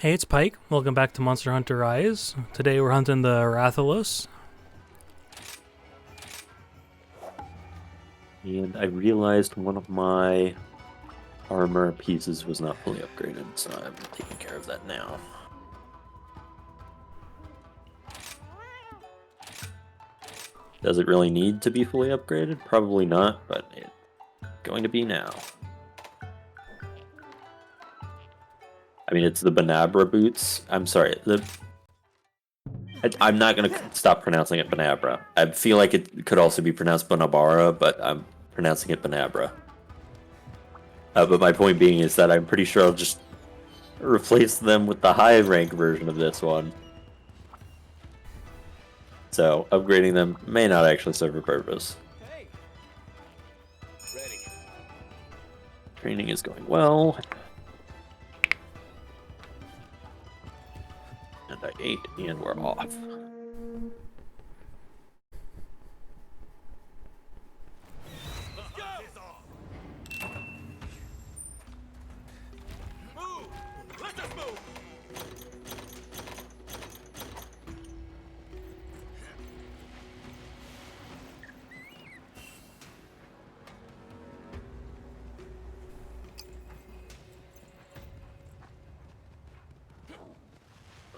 Hey, it's Pike. Welcome back to Monster Hunter Rise. Today we're hunting the Rathalos. And I realized one of my armor pieces was not fully upgraded, so I'm taking care of that now. Does it really need to be fully upgraded? Probably not, but it's going to be now. I mean, it's the Banabra boots. I'm sorry, I'm not going to stop pronouncing it Banabra. I feel like it could also be pronounced Banabara, but I'm pronouncing it Banabra. But my point being is that I'm pretty sure I'll just replace them with the high rank version of this one. So upgrading them may not actually serve a purpose. Hey. Ready. Training is going well. And I ate, and we're off. Let's go. Move. Let us move.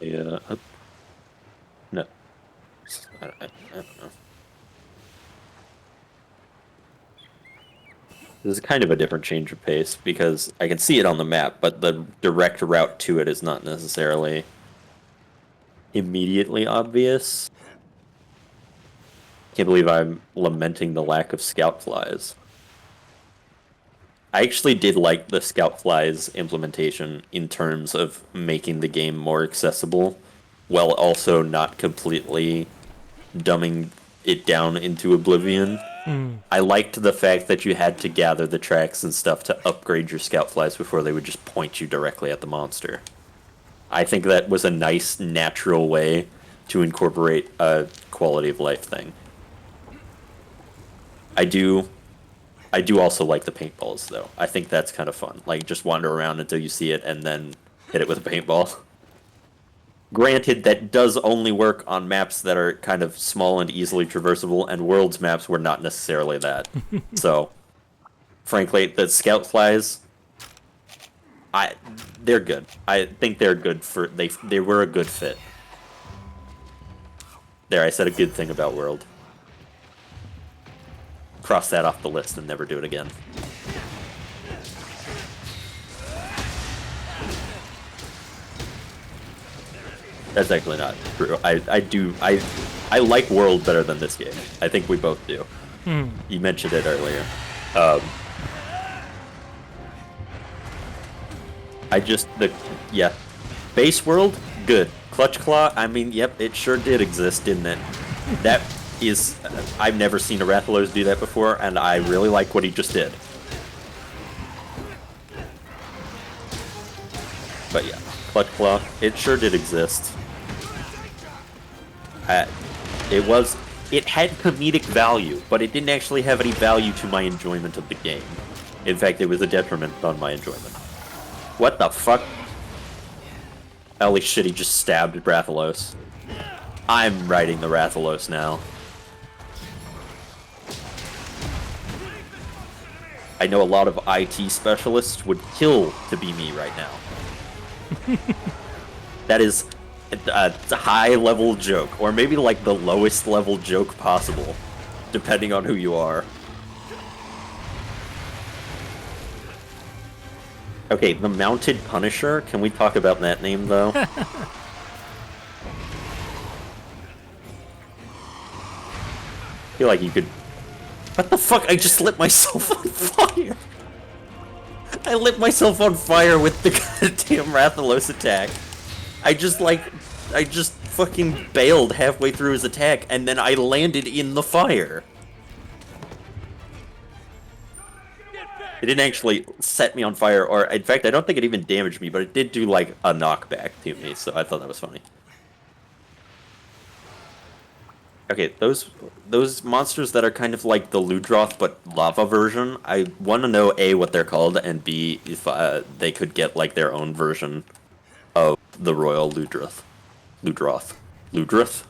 Yeah. No. I don't know. This is kind of a different change of pace because I can see it on the map, but the direct route to it is not necessarily immediately obvious. Can't believe I'm lamenting the lack of scout flies. I actually did like the scout flies implementation in terms of making the game more accessible, while also not completely dumbing it down into oblivion. I liked the fact that you had to gather the tracks and stuff to upgrade your scout flies before they would just point you directly at the monster. I think that was a nice, natural way to incorporate a quality of life thing. I do also like the paintballs, though. I think that's kind of fun. Like, just wander around until you see it and then hit it with a paintball. Granted, that does only work on maps that are kind of small and easily traversable, and Worlds maps were not necessarily that. So, frankly, the Scout Flies, they're good. I think they're good for... They were a good fit. There, I said a good thing about World. Cross that off the list and never do it again. That's actually not true. I like World better than this game. I think we both do. You mentioned it earlier. Base World, good. Clutch Claw, I mean, yep, it sure did exist, didn't it? That is, I've never seen a Rathalos do that before, and I really like what he just did. But yeah, Clutch Claw, it sure did exist. It had comedic value, but it didn't actually have any value to my enjoyment of the game. In fact, it was a detriment on my enjoyment. What the fuck? Holy shit, he just stabbed Rathalos. I'm riding the Rathalos now. I know a lot of IT specialists would kill to be me right now. That is a high-level joke, or maybe like the lowest-level joke possible, depending on who you are. Okay, the Mounted Punisher, can we talk about that name, though? I feel like you could... What the fuck? I just lit myself on fire! I lit myself on fire with the goddamn Rathalos attack. I just fucking bailed halfway through his attack, and then I landed in the fire. It didn't actually set me on fire, or in fact, I don't think it even damaged me, but it did do, like, a knockback to me, so I thought that was funny. Okay, those monsters that are kind of like the Ludroth but lava version, I want to know A, what they're called, and B, if they could get, like, their own version of the Royal Ludroth. Ludroth. Ludroth?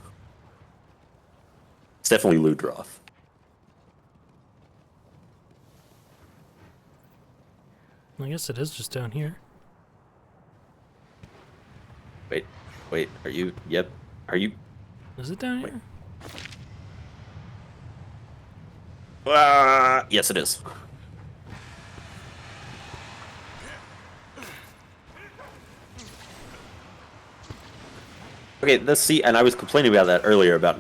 It's definitely Ludroth. I guess it is just down here. Wait, are you? Yep. Are you? Is it down Wait. here? Yes, it is. Okay, let's see. And I was complaining about that earlier about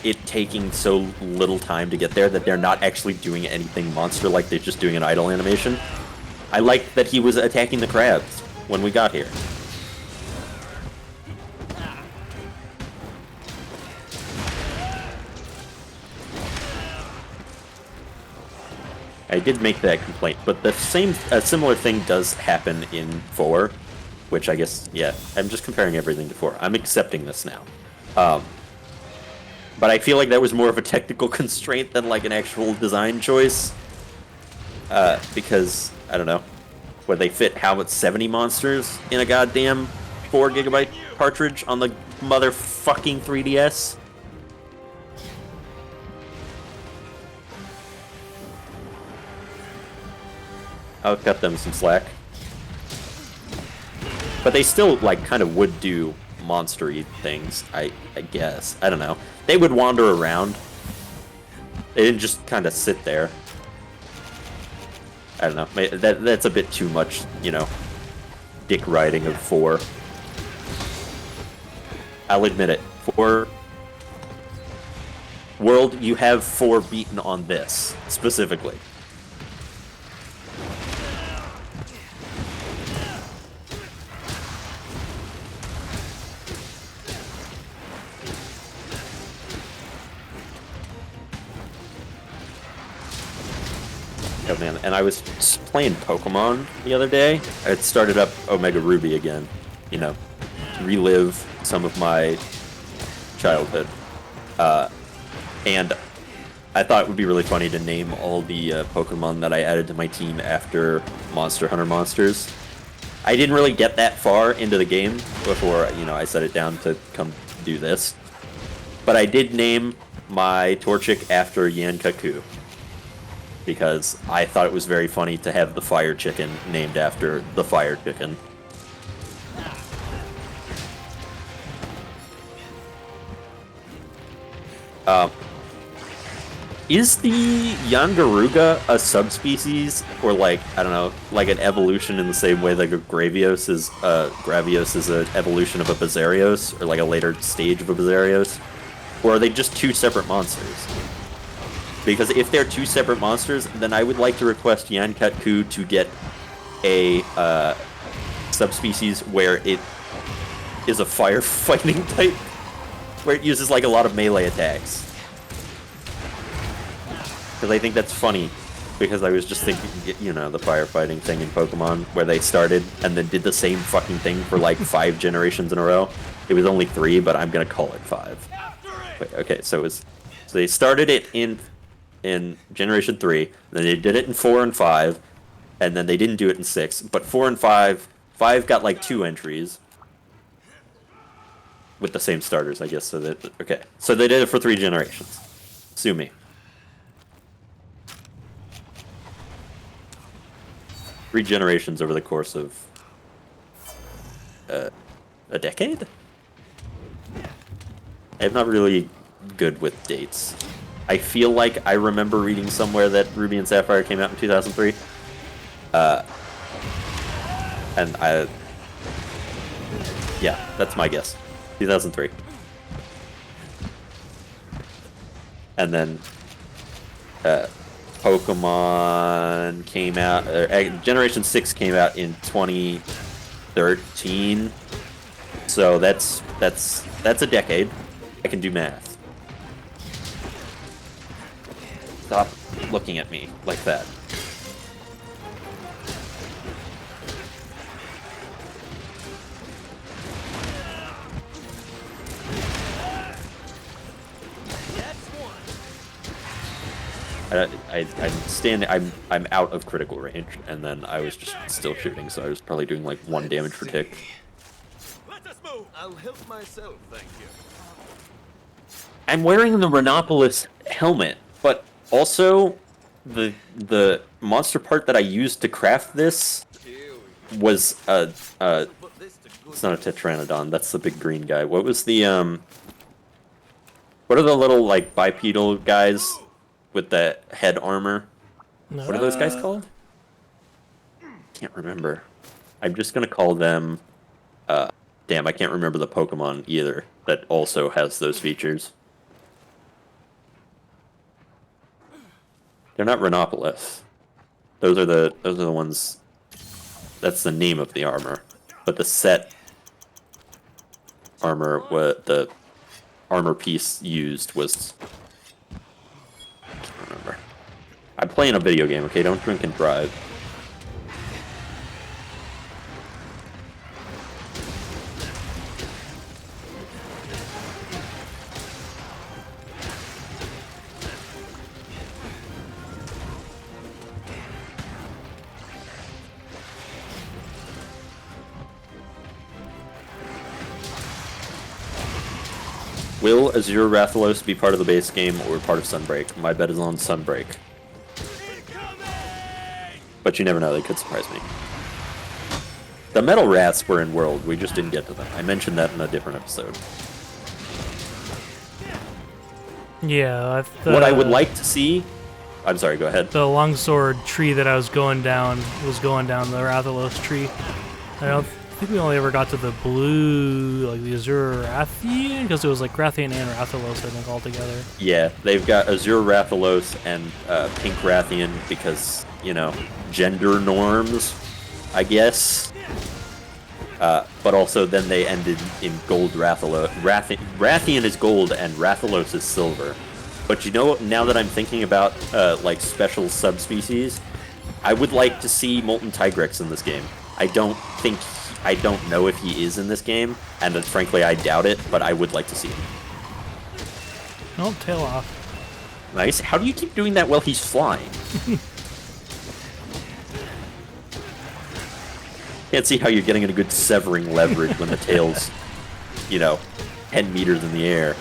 it taking so little time to get there that they're not actually doing anything monster like they're just doing an idle animation. I like that he was attacking the crabs when we got here. I did make that complaint, but a similar thing does happen in 4, which I guess, yeah, I'm just comparing everything to 4. I'm accepting this now. But I feel like that was more of a technical constraint than like an actual design choice. Because, I don't know, where they fit how about 70 monsters in a goddamn 4 gigabyte cartridge on the motherfucking 3DS? I'll cut them some slack. But they still, like, kind of would do monster-y things, I guess. I don't know. They would wander around. They didn't just kind of sit there. I don't know. That's a bit too much, you know, dick riding of 4. I'll admit it. 4... World, you have 4 beaten on this, specifically. Oh man, and I was just playing Pokemon the other day. I had started up Omega Ruby again, you know, to relive some of my childhood. And I thought it would be really funny to name all the Pokemon that I added to my team after Monster Hunter monsters. I didn't really get that far into the game before, you know, I set it down to come do this. But I did name my Torchic after Yankaku, because I thought it was very funny to have the Fire Chicken named after the Fire Chicken. Is the Yangaruga a subspecies, or like, I don't know, like an evolution in the same way like a Gravios is an evolution of a Bazarios, or like a later stage of a Bazarios? Or are they just 2 separate monsters? Because if they're 2 separate monsters, then I would like to request Yankatku to get a subspecies where it is a firefighting type, where it uses like a lot of melee attacks. Because I think that's funny, because I was just thinking, you know, the firefighting thing in Pokemon, where they started and then did the same fucking thing for like 5 generations in a row. It was only 3, but I'm gonna call it 5. Wait, okay, so they started it in Generation 3, then they did it in 4 and 5, and then they didn't do it in 6. But 4 and 5 got like 2 entries with the same starters, I guess. So that okay, so they did it for 3 generations. Sue me. 3 generations over the course of a decade? I'm not really good with dates. I feel like I remember reading somewhere that Ruby and Sapphire came out in 2003. And yeah, that's my guess. 2003. And then Pokemon came out, Generation 6 came out in 2013. So that's a decade. I can do math. Stop looking at me like that. I'm out of critical range, and then I was just still shooting, so I was probably doing like 1 damage per tick. move. I'll help myself, thank you. I'm wearing the Rhinopolis helmet, but also the monster part that I used to craft this Here was a we put this to good. it's not a Tetranodon, that's the big green guy. What was the what are the little like bipedal guys with the head armor? What are those guys called? Can't remember. I'm just gonna call them damn, I can't remember the Pokemon either that also has those features. They're not Rhinopolis. Those are the ones. That's the name of the armor, but the set armor, what the armor piece used was. I can't remember. I'm playing a video game. Okay, don't drink and drive. Will Azure Rathalos be part of the base game or part of Sunbreak? My bet is on Sunbreak. But you never know, they could surprise me. The Metal Rats were in World, we just didn't get to them. I mentioned that in a different episode. Yeah. What I would like to see... I'm sorry, go ahead. The longsword tree that I was going down the Rathalos tree. I don't think we only ever got to the blue, like the Azure Rathian, because it was like Rathian and Rathalos, I think, all together. Yeah, they've got Azure Rathalos and Pink Rathian because, you know, gender norms, I guess. But also then they ended in gold Rathalos. Rathian is gold and Rathalos is silver. But you know, now that I'm thinking about like special subspecies, I would like to see Molten Tigrex in this game. I don't know if he is in this game, and frankly I doubt it, but I would like to see him. Oh, tail off. Nice. How do you keep doing that while he's flying? Can't see how you're getting a good severing leverage when the tail's, you know, 10 meters in the air.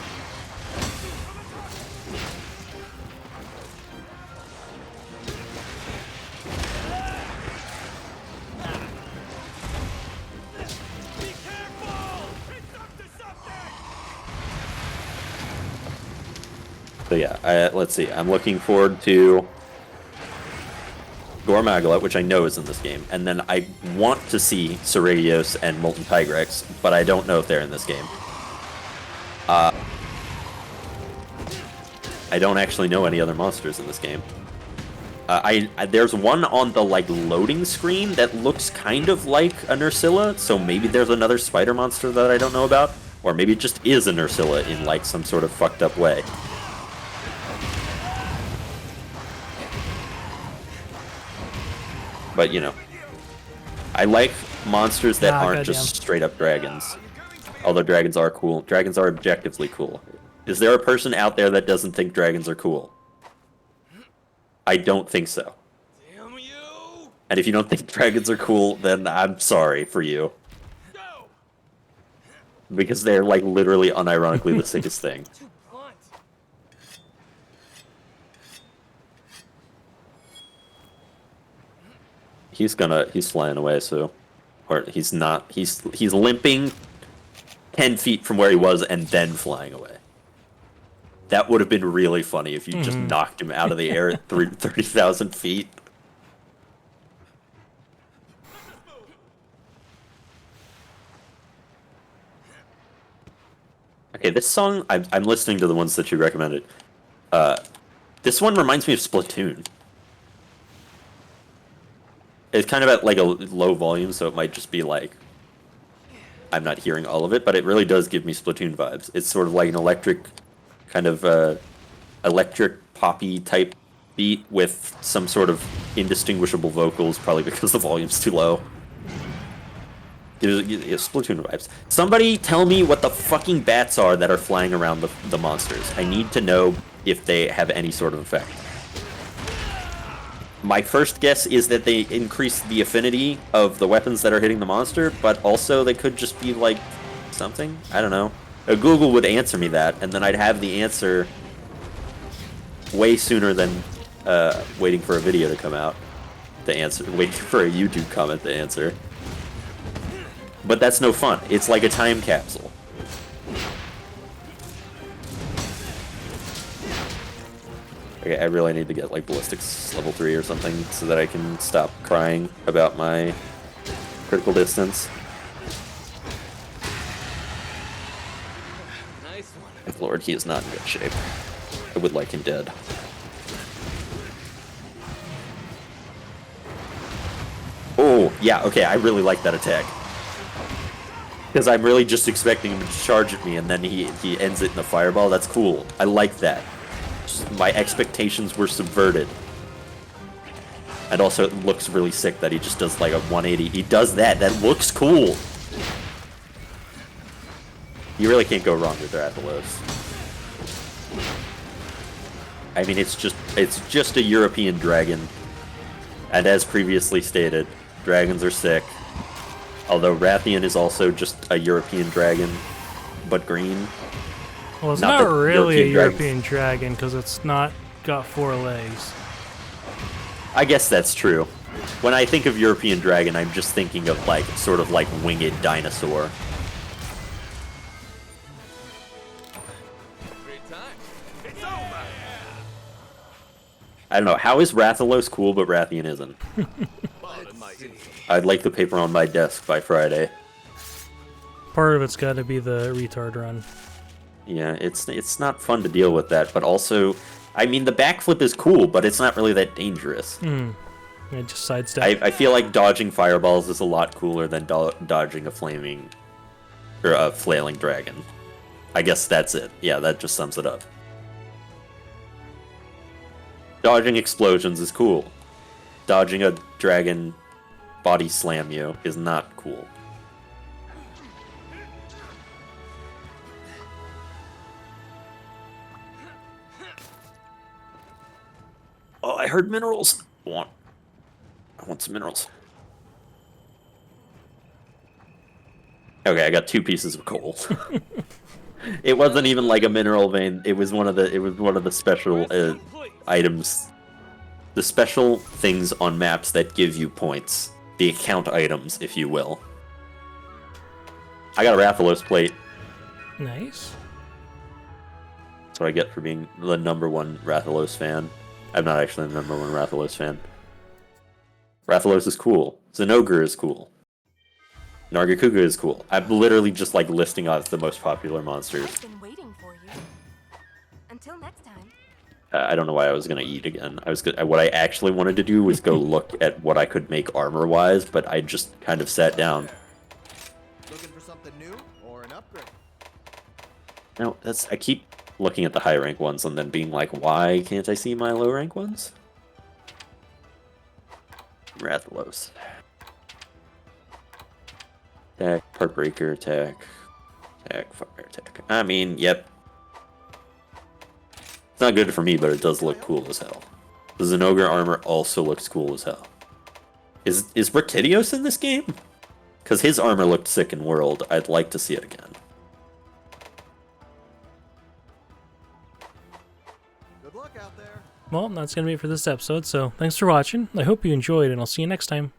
Be careful! It's up to something! So yeah, let's see. I'm looking forward to Gormagala, which I know is in this game, and then I want to see Saragios and Molten Tigrex, but I don't know if they're in this game. I don't actually know any other monsters in this game. There's one on the like loading screen that looks kind of like a Nursilla, so maybe there's another spider monster that I don't know about, or maybe it just is a Nursilla in like some sort of fucked up way. But you know, I like monsters that aren't just straight up dragons. Although dragons are cool. Dragons are objectively cool. Is there a person out there that doesn't think dragons are cool? I don't think so. Damn you! And if you don't think dragons are cool, then I'm sorry for you. Go! Because they're like literally unironically the sickest thing. Too blunt. He's flying away, so, or he's not, he's limping 10 feet from where he was and then flying away. That would have been really funny if you just knocked him out of the air at 30,000 feet. Okay, this song, I'm listening to the ones that you recommended. This one reminds me of Splatoon. It's kind of at like a low volume, so it might just be like I'm not hearing all of it, but it really does give me Splatoon vibes. It's sort of like an electric, kind of electric poppy type beat with some sort of indistinguishable vocals, probably because the volume's too low. Splatoon vibes. Somebody tell me what the fucking bats are that are flying around the monsters. I need to know if they have any sort of effect. My first guess is that they increase the affinity of the weapons that are hitting the monster, but also they could just be like something? I don't know. Google would answer me that, and then I'd have the answer way sooner than waiting for a video to come out to answer, waiting for a YouTube comment to answer. But that's no fun. It's like a time capsule. Okay, I really need to get like ballistics level 3 or something so that I can stop crying about my critical distance. Nice one. And Lord, he is not in good shape. I would like him dead. Oh, yeah, okay, I really like that attack. Because I'm really just expecting him to charge at me and then he ends it in a fireball. That's cool. I like that. Just, my expectations were subverted. And also it looks really sick that he just does like a 180. He does that. That looks cool. You really can't go wrong with Rathalos. I mean, it's just a European dragon. And as previously stated, dragons are sick. Although Rathian is also just a European dragon, but green. Well, it's Not not that really a European European dragon because it's not got 4 legs. I guess that's true. When I think of European dragon, I'm just thinking of like sort of like winged dinosaur. Great time. It's over. I don't know, how is Rathalos cool but Rathian isn't? I'd like the paper on my desk by Friday. Part of it's got to be the retard run. Yeah, it's not fun to deal with that, but also, I mean, the backflip is cool, but it's not really that dangerous. Yeah, just sidestep. I feel like dodging fireballs is a lot cooler than dodging a flaming or a flailing dragon. I guess that's it. Yeah, that just sums it up. Dodging explosions is cool. Dodging a dragon body slam you is not cool. Oh, I heard minerals. I want some minerals. Okay, I got 2 pieces of coal. It wasn't even like a mineral vein. It was one of the special items, the special things on maps that give you points, the account items, if you will. I got a Rathalos plate. Nice. That's what I get for being the #1 Rathalos fan. I'm not actually the #1 Rathalos fan. Rathalos is cool. Zinogre is cool. Nargacuga is cool. I'm literally just like listing off the most popular monsters. I've been waiting for you. Until next time. I don't know why I was gonna eat again. What I actually wanted to do was go look at what I could make armor-wise, but I just kind of sat down. Looking for something new or an upgrade? No, I keep looking at the high rank ones and then being like, why can't I see my low rank ones? Rathalos. Attack, Heartbreaker, attack, fire attack. I mean, yep. It's not good for me, but it does look cool as hell. The Zinogre armor also looks cool as hell. Is Brachydios in this game? Because his armor looked sick in World. I'd like to see it again. Good luck out there. Well, that's going to be it for this episode, so thanks for watching. I hope you enjoyed, and I'll see you next time.